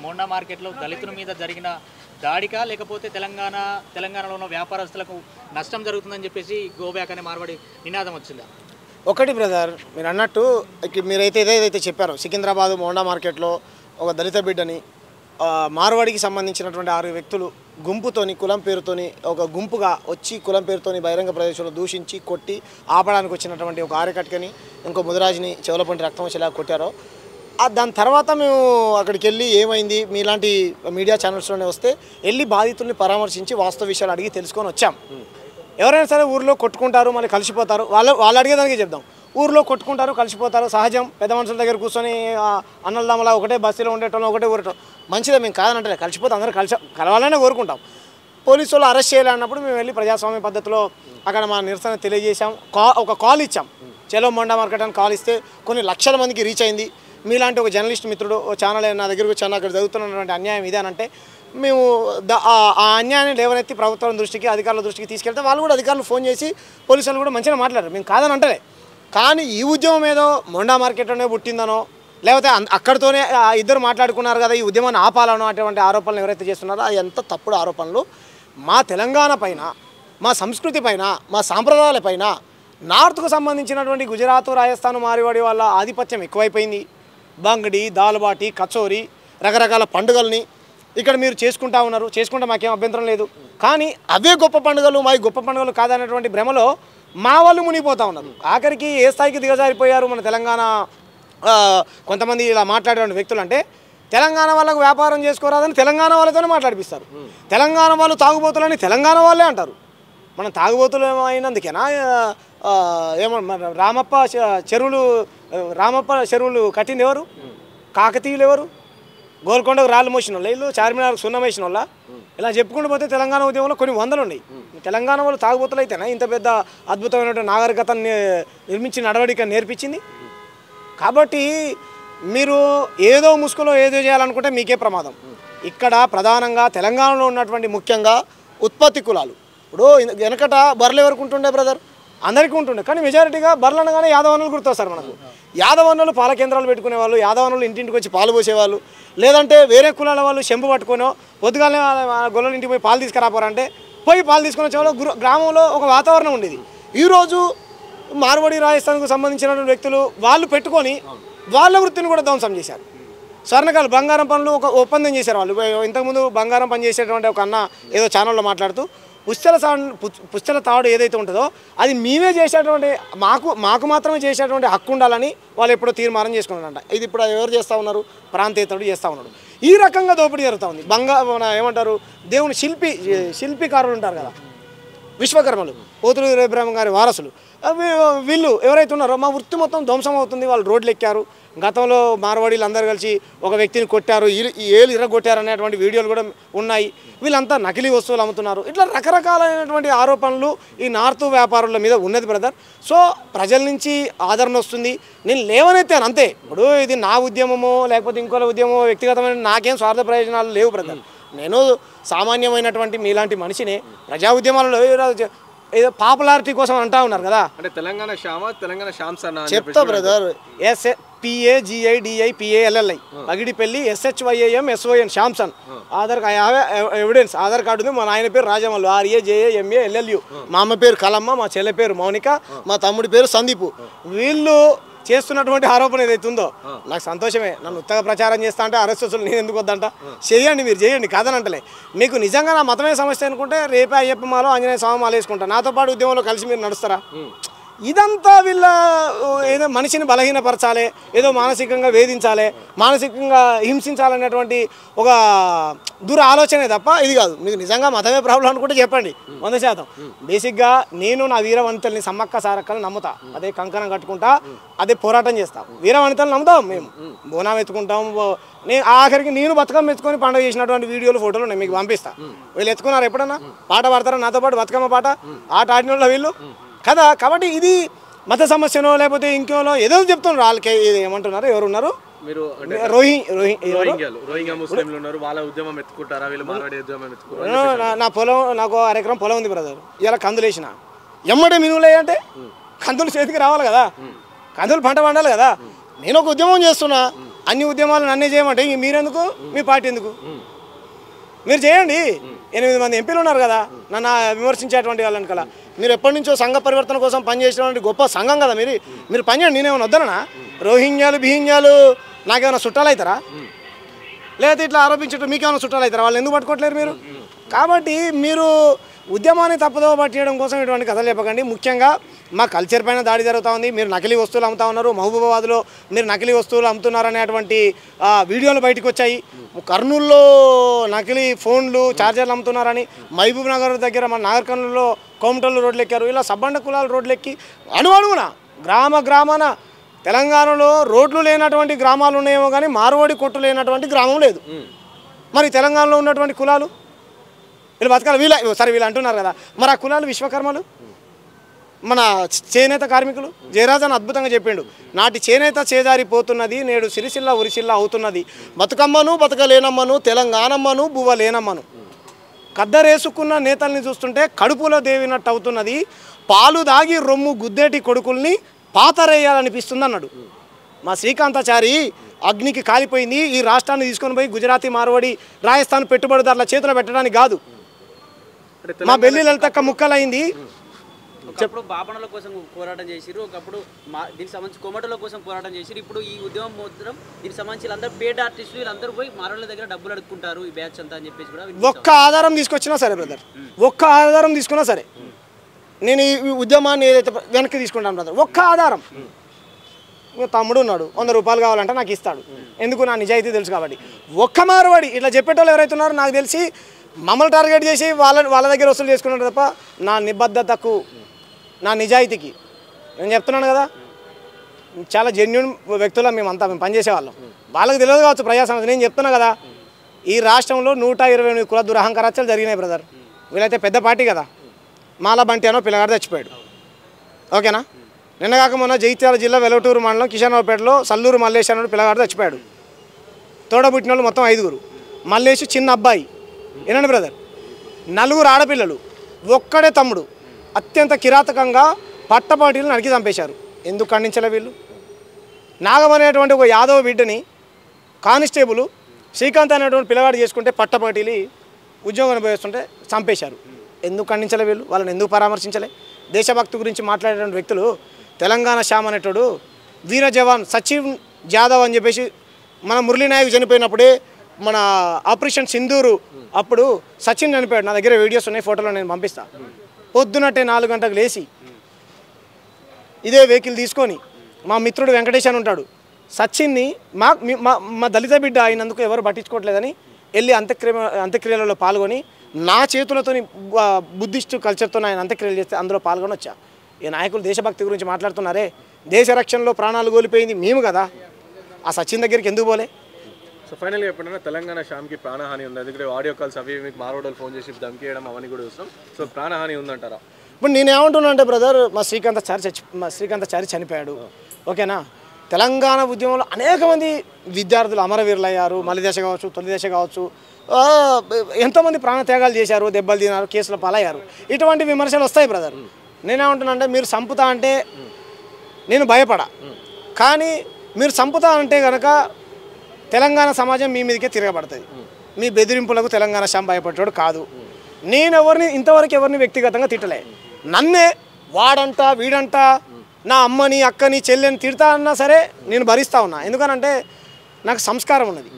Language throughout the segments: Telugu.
మోండా మార్కెట్లో దళితుల మీద జరిగిన దాడికా లేకపోతే తెలంగాణలో ఉన్న వ్యాపారస్తులకు నష్టం జరుగుతుందని చెప్పేసి గో బ్యాక్ అనే మార్వాడి నినాదం వచ్చిందా? ఒకటి బ్రదర్, మీరు అన్నట్టు మీరైతే ఏదైతే చెప్పారో సికింద్రాబాద్ మోండా మార్కెట్లో ఒక దళిత బిడ్డని మార్వాడికి సంబంధించినటువంటి 6 వ్యక్తులు గుంపుతోని కులం పేరుతోని ఒక గుంపుగా వచ్చి కులం పేరుతోని బహిరంగ ప్రదేశంలో దూషించి కొట్టి ఆపడానికి వచ్చినటువంటి ఒక ఆర్యకట్కని ఇంకో ముదిరాజుని చెవులపంటి రక్తం వచ్చేలా కొట్టారో దాని తర్వాత మేము అక్కడికి వెళ్ళి ఏమైంది మీలాంటి మీడియా ఛానల్స్లోనే వస్తే వెళ్ళి బాధితుల్ని పరామర్శించి వాస్తవ విషయాలు అడిగి తెలుసుకొని వచ్చాం. ఎవరైనా సరే ఊరిలో కొట్టుకుంటారు, మళ్ళీ కలిసిపోతారు, వాళ్ళు అడిగేదానికి చెప్దాం. ఊరిలో కొట్టుకుంటారు, కలిసిపోతారు, సహజం. పెద్ద మనుషుల దగ్గర కూర్చొని అన్నలదమ్మలా ఒకటే బస్సులో ఉండేటోళ్ళం, ఒకటే ఊరటం మంచిదే, మేము కాదనంటే కలిసిపోతే అందరూ కలవాలనే కోరుకుంటాం. పోలీసు వాళ్ళు అరెస్ట్ చేయాలన్నప్పుడు మేము వెళ్ళి ప్రజాస్వామ్య పద్ధతిలో అక్కడ మా నిరసన తెలియజేశాం. ఒక కాల్ ఇచ్చాం, చలో మోండా మార్కెట్ అని కాల్ ఇస్తే కొన్ని లక్షల మందికి రీచ్ అయింది. మీలాంటి ఒక జర్నలిస్ట్ మిత్రుడు ఛానల్ నా దగ్గరకు వచ్చాను, అక్కడ జరుగుతున్నటువంటి అన్యాయం ఇదే అని అంటే మేము ఆ అన్యాయాన్ని లేవనెత్తి ప్రభుత్వం దృష్టికి అధికారుల దృష్టికి తీసుకెళ్తే వాళ్ళు కూడా అధికారులు ఫోన్ చేసి పోలీసులు కూడా మంచిగా మాట్లాడారు, మేము కాదని అంటలే. కానీ ఈ ఉద్యమం ఏదో మోండా మార్కెట్లోనే పుట్టిందనో లేకపోతే అక్కడితోనే ఇద్దరు మాట్లాడుకున్నారు కదా ఈ ఉద్యమాన్ని ఆపాలనో అటువంటి ఆరోపణలు ఎవరైతే చేస్తున్నారో అది ఎంత తప్పుడు ఆరోపణలు. మా తెలంగాణ పైన, మా సంస్కృతి పైన, మా సాంప్రదాయాల పైన నార్త్కు సంబంధించినటువంటి గుజరాత్, రాజస్థాన్, మార్వాడి వాళ్ళ ఆధిపత్యం ఎక్కువైపోయింది. బంగడి, దాల్బాటి, కచోరీ, రకరకాల పండుగల్ని ఇక్కడ మీరు చేసుకుంటా ఉన్నారు, చేసుకుంటే మాకేం అభ్యంతరం లేదు. కానీ అవే గొప్ప పండుగలు, మా గొప్ప పండుగలు కాదనేటువంటి భ్రమలో మా వాళ్ళు మునిగిపోతూ ఉన్నారు. ఆఖరికి ఏ స్థాయికి దిగజారిపోయారు మన తెలంగాణ కొంతమంది ఇలా మాట్లాడే వ్యక్తులు అంటే తెలంగాణ వాళ్ళకు వ్యాపారం చేసుకోరాదని తెలంగాణ వాళ్ళతోనే మాట్లాడిపిస్తారు. తెలంగాణ వాళ్ళు తాగుబోతులని తెలంగాణ వాళ్ళే అంటారు. మనం తాగుబోతులు అయినందుకేనా రామప్ప చెరువులు కట్టింది ఎవరు? కాకతీయులు ఎవరు? గోల్కొండకు రాళ్ళు మోసిన వాళ్ళు వీళ్ళు, చార్మినార్కు సున్నం వేసిన వాళ్ళ. ఇలా చెప్పుకుంటూ పోతే తెలంగాణ ఉద్యమంలో కొన్ని వందలు ఉన్నాయి. తెలంగాణ వాళ్ళు తాగుబోతులు అయితేనా ఇంత పెద్ద అద్భుతమైనటువంటి నాగరికతను నిర్మించి నడవడిక నేర్పించింది? కాబట్టి మీరు ఏదో ముసుగులో ఏదో చేయాలనుకుంటే మీకే ప్రమాదం. ఇక్కడ ప్రధానంగా తెలంగాణలో ఉన్నటువంటి ముఖ్యంగా ఉత్పత్తి కులాలు, ఇప్పుడు వెనకట బర్రెలు ఎవరికి ఉంటుండే బ్రదర్? అందరికీ ఉంటుండే. కానీ మెజారిటీగా బర్రెలు అనగానే యాదవనులు గుర్తొస్తారు మనకు. యాదవనులు పాల కేంద్రాలు పెట్టుకునేవాళ్ళు, యాదవనులు ఇంటింటికి వచ్చి పాలు పోసేవాళ్ళు. లేదంటే వేరే కులాల వాళ్ళు చెంబు పట్టుకొనో పొద్దుగానే గొల్లల ఇంటికి పోయి పాలు తీసుకురాపోరంటే పోయి పాలు తీసుకుని వచ్చేవాళ్ళు. గ్రామంలో ఒక వాతావరణం ఉండేది. ఈరోజు మార్వాడి, రాజస్థాన్కు సంబంధించినటువంటి వ్యక్తులు వాళ్ళు పెట్టుకొని వాళ్ళ వృత్తిని కూడా ధ్వంసం చేశారు. స్వర్ణకాలు బంగారం పనులు ఒక ఒప్పందం చేశారు వాళ్ళు. ఇంతకుముందు బంగారం పని చేసేటువంటి ఒక అన్న ఏదో ఛానల్లో మాట్లాడుతూ పుస్తల తాడు ఏదైతే ఉంటుందో అది మేమే చేసేటువంటి మాకు మాత్రమే చేసేటువంటి హక్కు ఉండాలని వాళ్ళు ఎప్పుడో తీర్మానం చేసుకున్నారంట. ఇది ఇప్పుడు ఎవరు చేస్తూ ఉన్నారు? ప్రాంతేతరుడు చేస్తూ ఉన్నాడు. ఈ రకంగా దోపిడీ జరుగుతూ ఉంది. ఏమంటారు, దేవుని శిల్పికారులు ఉంటారు కదా, విశ్వకర్మలు, పోతులూరి ఇబ్రాహిం గారి వారసులు, వీళ్ళు ఎవరైతే ఉన్నారో మా వృత్తి మొత్తం ధ్వంసం అవుతుంది. వాళ్ళు రోడ్లు ఎక్కారు. గతంలో మార్వాడీలు అందరూ కలిసి ఒక వ్యక్తిని కొట్టారు, ఏలు ఇరగొట్టారు అనేటువంటి వీడియోలు కూడా ఉన్నాయి. వీళ్ళంతా నకిలీ వస్తువులు అమ్ముతున్నారు. ఇట్లా రకరకాలైనటువంటి ఆరోపణలు ఈ నార్త్ వ్యాపారుల మీద ఉన్నది బ్రదర్. సో ప్రజల నుంచి ఆదరణ వస్తుంది. నేను లేవనెత్తాను అంతే. ఇప్పుడు ఇది నా ఉద్యమమో లేకపోతే ఇంకోల ఉద్యమమో వ్యక్తిగతమైన నాకేం స్వార్థ ప్రయోజనాలు లేవు బ్రదర్. నేను సామాన్యమైనటువంటి మీలాంటి మనిషిని. ప్రజా ఉద్యమాలలో ఏదో పాపులారిటీ కోసం అంటా ఉన్నారు కదా, అంటే తెలంగాణ షామ్స్ చెప్తా brother. PAGIDIPALLI Pagidipalli SHYAMSON Samson. Evidence Aadhaar card ఉంది. మా నాయన పేరు రాజమల్లు, RAJAMALLU. మా అమ్మ పేరు కలమ్మ, మా చెల్లె పేరు మౌనిక, మా తమ్ముడి పేరు సందీపు. వీళ్ళు చేస్తున్నటువంటి ఆరోపణ ఏదైతే ఉందో నాకు సంతోషమే. నన్ను ఉత్తగా ప్రచారం చేస్తా అంటే అరెస్టులు నేను ఎందుకు వద్దంట? చేయండి, మీరు చేయండి, కాదనంటలే. మీకు నిజంగా నా మతమే సమస్య అనుకుంటే రేపే అయ్యప్ప మాలో ఆంజనేయ స్వామి మాల వేసుకుంటా. నాతో పాటు ఉద్యమంలో కలిసి మీరు నడుస్తారా? ఇదంతా వీళ్ళ ఏదో మనిషిని బలహీనపరచాలి, ఏదో మానసికంగా వేధించాలి, మానసికంగా హింసించాలనేటువంటి ఒక దూర ఆలోచనే తప్ప ఇది కాదు. మీకు నిజంగా మతమే ప్రాబ్లం అనుకుంటే చెప్పండి, 100%. బేసిక్గా నేను నా వీరవనితల్ని సమ్మక్క సారక్కని నమ్ముతా. అదే కంకణం కట్టుకుంటా, అదే పోరాటం చేస్తాం. వీరవనితలు నమ్ముతాం మేము. బోనం ఎత్తుకుంటాం. నేను ఆఖరికి నేను బతుకమ్మ ఎత్తుకొని పండుగ చేసినటువంటి వీడియోలు, ఫోటోలు నేను మీకు పంపిస్తా. వీళ్ళు ఎత్తుకున్నారు ఎప్పుడన్నా? పాట పాడతారా నాతో పాటు? బతుకమ్మ పాట ఆట ఆడిన వాళ్ళు వీళ్ళు కదా. కాబట్టి ఇది మత సమస్యనో లేకపోతే ఇంకోనో ఏదో చెప్తున్నారు. వాళ్ళకి ఏమంటున్నారు, ఎవరున్నారు? నా పొలం, నాకు 6 ఎకరం పొలం ఉంది బ్రదర్. ఇలా కందులు వేసిన ఎమ్మడే మినువులే అంటే కందులు చేతికి రావాలి కదా, కందులు పంట పండాలి కదా. నేను ఒక ఉద్యమం చేస్తున్నా. అన్ని ఉద్యమాలు నన్నే చేయమంటే ఇంక మీరెందుకు మీ పార్టీ ఎందుకు మీరు చేయండి 8 మంది ఎంపీలు ఉన్నారు కదా నన్ను విమర్శించేటువంటి వాళ్ళని కదా మీరు ఎప్పటి నుంచో సంఘ పరివర్తన కోసం పనిచేసినటువంటి గొప్ప సంఘం కదా మీరు పనిచేయండి నేనేమైనా వద్దనా రోహింగ్యాలు బిహింగ్యాలు నాకేమైనా చుట్టాలు అవుతారా లేదా ఇట్లా ఆరోపించడం మీకేమైనా చుట్టాలు అవుతారా వాళ్ళు ఎందుకు పట్టుకోవట్లేరు మీరు కాబట్టి మీరు ఉద్యమాన్ని తప్పుదో పట్టేయడం కోసం ఇటువంటి కథలు చెప్పకండి ముఖ్యంగా మా కల్చర్ పైన దాడి జరుగుతూ ఉంది మీరు నకిలీ వస్తువులు అమ్ముతా ఉన్నారు మహబూబాబాద్లో మీరు నకిలీ వస్తువులు అమ్ముతున్నారనేటువంటి వీడియోలు బయటకు వచ్చాయి కర్నూలులో నకిలీ ఫోన్లు ఛార్జర్లు అమ్ముతున్నారని మహబూబ్ నగర్ దగ్గర మన నాగర్కర్నూలులో కోమటోళ్ళు రోడ్లు ఎక్కారు ఇలా సబ్బండ కులాల రోడ్లు ఎక్కి అణువణువున గ్రామాన తెలంగాణలో రోడ్లు లేనటువంటి గ్రామాలు ఉన్నాయేమో కానీ మార్వాడి కొట్టు లేనటువంటి గ్రామం లేదు మరి తెలంగాణలో ఉన్నటువంటి కులాలు వీళ్ళు బతకాలి వీళ్ళు అంటున్నారు కదా మరి ఆ కులాలు విశ్వకర్మలు మన చేనేత కార్మికులు జయరాజన్ అద్భుతంగా చెప్పిండు నాటి చేనేత చేజారిపోతున్నది నేడు సిరిసిల్ల ఉరిసిల్ల అవుతున్నది బతుకమ్మను బతకలేనమ్మను తెలంగాణమ్మను బువ్వ లేనమ్మను కద్దరేసుకున్న నేతల్ని చూస్తుంటే కడుపులో దేవినట్టు అవుతున్నది పాలు దాగి రొమ్ము గుద్దేటి కొడుకుల్ని పాతరేయాలనిపిస్తుంది అన్నాడు మా శ్రీకాంతాచారి అగ్నికి కాలిపోయింది ఈ రాష్ట్రాన్ని తీసుకొని పోయి గుజరాతీ మార్వాడి రాజస్థాన్ పెట్టుబడిదారుల చేతిలో పెట్టడానికి కాదు మా బెల్లి లలితక్క ముక్కలైంది ఒకప్పుడు బాపనల కోసం పోరాటం చేసిరు ఒకప్పుడు దీనికి సంబంధించి కోమటల కోసం పోరాటం చేసిరు ఇప్పుడు ఈ ఉద్యమం మొత్తం దీనికి సంబంధించి వీళ్ళందరూ పేడ్ ఆర్టిస్టులు వీళ్ళందరూ పోయి మార్వాళ్ళ దగ్గర డబ్బులు అడుక్కుంటారు ఈ బ్యాచ్ అంతా అని చెప్పేసి కూడా ఒక్క ఆధారం తీసుకొచ్చినా సరే బ్రదర్ ఒక్క ఆధారం తీసుకున్నా సరే నేను ఈ ఉద్యమాన్ని ఏదైతే వెనక్కి తీసుకుంటాను బ్రదర్ ఒక్క ఆధారం తమ్ముడు ఉన్నాడు 100 రూపాయలు కావాలంటే నాకు ఇస్తాడు ఎందుకు నా నిజాయితీ తెలుసు కాబట్టి ఒక్క మార్వాడి ఇట్లా చెప్పేటోళ్ళు ఎవరైతే ఉన్నారో నాకు తెలిసి మమ్మల్ని టార్గెట్ చేసి వాళ్ళ దగ్గర వసూలు చేసుకున్నాడు తప్ప నా నిబద్ధతకు నా నిజాయితీకి నేను చెప్తున్నాను కదా చాలా జెన్యూన్ వ్యక్తుల మేము పనిచేసేవాళ్ళం వాళ్ళకి తెలియదు కావచ్చు ప్రజాసంస్థ నేను చెప్తున్నా కదా ఈ రాష్ట్రంలో 128 కుల దురహంకారాలు జరిగినాయి బ్రదర్ వీళ్ళైతే పెద్ద పార్టీ కదా మాల బంటి అనో పిల్లగాడు చచ్చిపోయాడు ఓకేనా నిన్న కాక మొన్న జగిత్యాల జిల్లా వెలవటూరు మండలం కిషన్రావుపేటలో సల్లూరు మల్లేష్ అనే పిల్లగాడు చచ్చిపోయాడు తోడబుట్టిన వాళ్ళు మొత్తం 5 మల్లేష్ చిన్న అబ్బాయి ఏనండి బ్రదర్ 4 ఆడపిల్లలు ఒక్కడే తమ్ముడు అత్యంత కిరాతకంగా పట్టపాటీలు నరికి చంపేశారు ఎందుకు ఖండించలే వీళ్ళు నాగం అనేటువంటి ఒక యాదవ బిడ్డని కానిస్టేబుల్ శ్రీకాంత్ అనేటువంటి పిల్లగాడు చేసుకుంటే పట్టపాటీలు ఉద్యోగం అనుభవిస్తుంటే చంపేశారు ఎందుకు ఖండించలే వీళ్ళు వాళ్ళని ఎందుకు పరామర్శించలే దేశభక్తి గురించి మాట్లాడేటువంటి వ్యక్తులు తెలంగాణ శ్యామ్ అనేటోడు వీర జవాన్ సచిన్ జాదవ్ అని చెప్పేసి మన మురళీనాయక్ చనిపోయినప్పుడే మన ఆపరేషన్ సింధూరు అప్పుడు సచిన్ చనిపోయాడు నా దగ్గర వీడియోస్ ఉన్నాయి ఫోటోలో నేను పంపిస్తా పొద్దునట్టే 4 గంటలకు లేచి ఇదే వెహికల్ తీసుకొని మా మిత్రుడు వెంకటేష్ అని ఉంటాడు సచిన్ని మా దళిత బిడ్డ అయినందుకు ఎవరు పట్టించుకోవట్లేదని వెళ్ళి అంత్యక్రియలలో పాల్గొని నా చేతులతో బుద్ధిస్ట్ కల్చర్తో ఆయన అంత్యక్రియలు చేస్తే అందులో పాల్గొని వచ్చా ఈ నాయకులు దేశభక్తి గురించి మాట్లాడుతున్నారే దేశ రక్షణలో ప్రాణాలు కోల్పోయింది మేము కదా ఆ సచిన్ దగ్గరికి ఎందుకు పోలే సో ఫైనల్గా ఎప్పుడైనా తెలంగాణ శ్యామ్కి ప్రాణహాని ఉంది ఎందుకంటే ఆడియో కాల్స్ అవి మీకు మార్వాడోలు ఫోన్ చేసి ధమ్కేయడం అవన్నీ కూడా చూస్తాం సో ప్రాణహాని ఉందంటారా ఇప్పుడు నేనేమంటున్నా అంటే బ్రదర్ మా శ్రీకాంతాచారి చనిపోయాడు ఓకేనా తెలంగాణ ఉద్యమంలో అనేక మంది విద్యార్థులు అమరవీరులు అయ్యారు మలిదశ కావచ్చు తొలిదశ కావచ్చు ఎంతోమంది ప్రాణత్యాగాలు చేశారు దెబ్బలు తిన్నారు కేసుల పాలయ్యారు ఇటువంటి విమర్శలు వస్తాయి బ్రదర్ నేనేమంటున్నా అంటే మీరు చంపుతా అంటే నేను భయపడా కానీ మీరు చంపుతా అంటే కనుక తెలంగాణ సమాజం మీ మీదకే తిరగబడుతుంది మీ బెదిరింపులకు తెలంగాణ శ్యామ్ భయపడ్డాడు కాదు నేను ఇంతవరకు ఎవరిని వ్యక్తిగతంగా తిట్టలే నన్నే వాడంట వీడంట నా అమ్మని అక్కని చెల్లెని తిడతా అన్నా సరే నేను భరిస్తూ ఉన్నా ఎందుకనంటే నాకు సంస్కారం ఉన్నది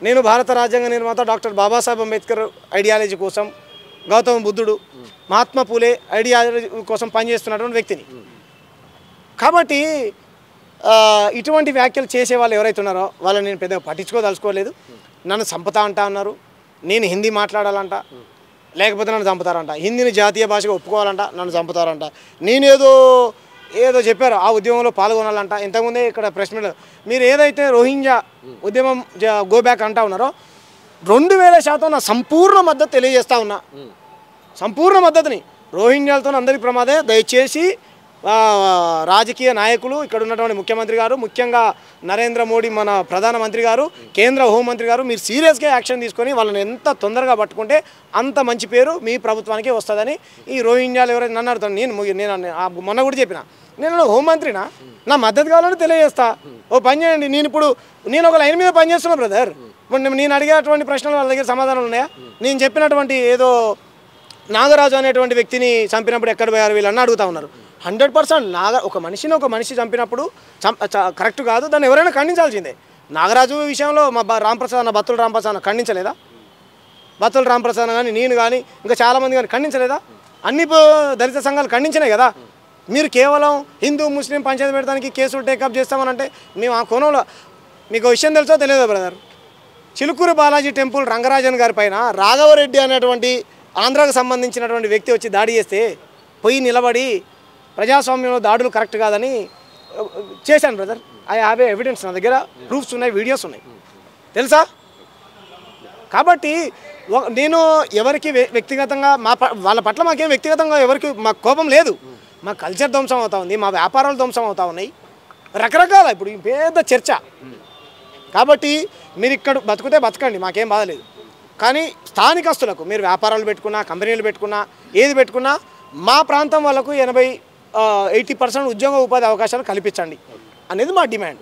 నేను భారత రాజ్యాంగ నిర్మాత డాక్టర్ బాబాసాహెబ్ అంబేద్కర్ ఐడియాలజీ కోసం గౌతమ బుద్ధుడు మహాత్మా పూలే ఐడియాలజీ కోసం పనిచేస్తున్నటువంటి వ్యక్తిని కాబట్టి ఇటువంటి వ్యాఖ్యలు చేసే వాళ్ళు ఎవరైతే ఉన్నారో వాళ్ళని నేను పెద్దగా పట్టించుకోదలుచుకోలేదు నన్ను చంపుతా అంటా అన్నారు నేను హిందీ మాట్లాడాలంట లేకపోతే నన్ను చంపుతారంట హిందీని జాతీయ భాషగా ఒప్పుకోవాలంట నన్ను చంపుతారంట నేనేదో చెప్పారు ఆ ఉద్యమంలో పాల్గొనాలంట ఇంతకుముందే ఇక్కడ ప్రెస్ మీట్ మీరు ఏదైతే రోహింగ్యా ఉద్యమం గో బ్యాక్ అంటా ఉన్నారో 2000% నా సంపూర్ణ మద్దతు తెలియజేస్తా ఉన్నా సంపూర్ణ మద్దతుని రోహింగ్యాలతో అందరికీ ప్రమాదే దయచేసి రాజకీయ నాయకులు, ఇక్కడ ఉన్నటువంటి ముఖ్యమంత్రి గారు, ముఖ్యంగా నరేంద్ర మోడీ మన ప్రధానమంత్రి గారు, కేంద్ర హోంమంత్రి గారు మీరు సీరియస్గా యాక్షన్ తీసుకొని వాళ్ళని ఎంత తొందరగా పట్టుకుంటే అంత మంచి పేరు మీ ప్రభుత్వానికి వస్తుందని ఈ రోహింగ్యాలు ఎవరైతే నన్ను అడుగుతాను. నేను మొన్న కూడా చెప్పిన, నేను హోంమంత్రినా, నా మద్దతు కావాలని తెలియజేస్తా. ఓ పని చేయండి, నేను ఒక లైన్ మీద పనిచేస్తున్నా బ్రదర్. నేను అడిగేటువంటి ప్రశ్నలు వాళ్ళ దగ్గర సమాధానాలు ఉన్నాయా? నేను చెప్పినటువంటి ఏదో నాగరాజు అనేటువంటి వ్యక్తిని చంపినప్పుడు ఎక్కడ పోయారు వీళ్ళని అడుగుతా ఉన్నారు. 100% ఒక మనిషి చంపినప్పుడు కరెక్ట్ కాదు, దాన్ని ఎవరైనా ఖండించాల్సిందే. నాగరాజు విషయంలో మా రాంప్రసాద్ బత్తుల రాంప్రసాద్ ఖండించలేదా? బత్తుల రాంప్రసాద్ కానీ నేను కానీ ఇంకా చాలామంది కానీ ఖండించలేదా? అన్ని దళిత సంఘాలు ఖండించినాయి కదా. మీరు కేవలం హిందూ ముస్లిం పంచాయతీ పెడతానికి కేసులు టేకప్ చేస్తామనంటే మేము ఆ కోణంలో మీకు విషయం తెలుసో తెలియదు బ్రదర్. చిలుకూరు బాలాజీ టెంపుల్ రంగరాజన్ గారి పైన రాఘవరెడ్డి అనేటువంటి ఆంధ్రాకు సంబంధించినటువంటి వ్యక్తి వచ్చి దాడి చేస్తే పోయి నిలబడి ప్రజాస్వామ్యంలో దాడులు కరెక్ట్ కాదని చేశాను బ్రదర్. ఐ హ్యావ్ ఎవిడెన్స్, నా దగ్గర ప్రూఫ్స్ ఉన్నాయి, వీడియోస్ ఉన్నాయి, తెలుసా? కాబట్టి నేను ఎవరికి వ్యక్తిగతంగా వాళ్ళ పట్ల మాకేం వ్యక్తిగతంగా ఎవరికి మాకు కోపం లేదు. మా కల్చర్ ధ్వంసం అవుతా ఉంది, మా వ్యాపారాలు ధ్వంసం అవుతా ఉన్నాయి, రకరకాల ఇప్పుడు పెద్ద చర్చ. కాబట్టి మీరు ఇక్కడ బతుకుతే బతకండి, మాకేం బాధ లేదు. కానీ స్థానికస్తులకు మీరు వ్యాపారాలు పెట్టుకున్నా, కంపెనీలు పెట్టుకున్నా, ఏది పెట్టుకున్నా మా ప్రాంతం వాళ్ళకు 80% ఉద్యోగ ఉపాధి అవకాశాలు కల్పించండి అనేది మా డిమాండ్.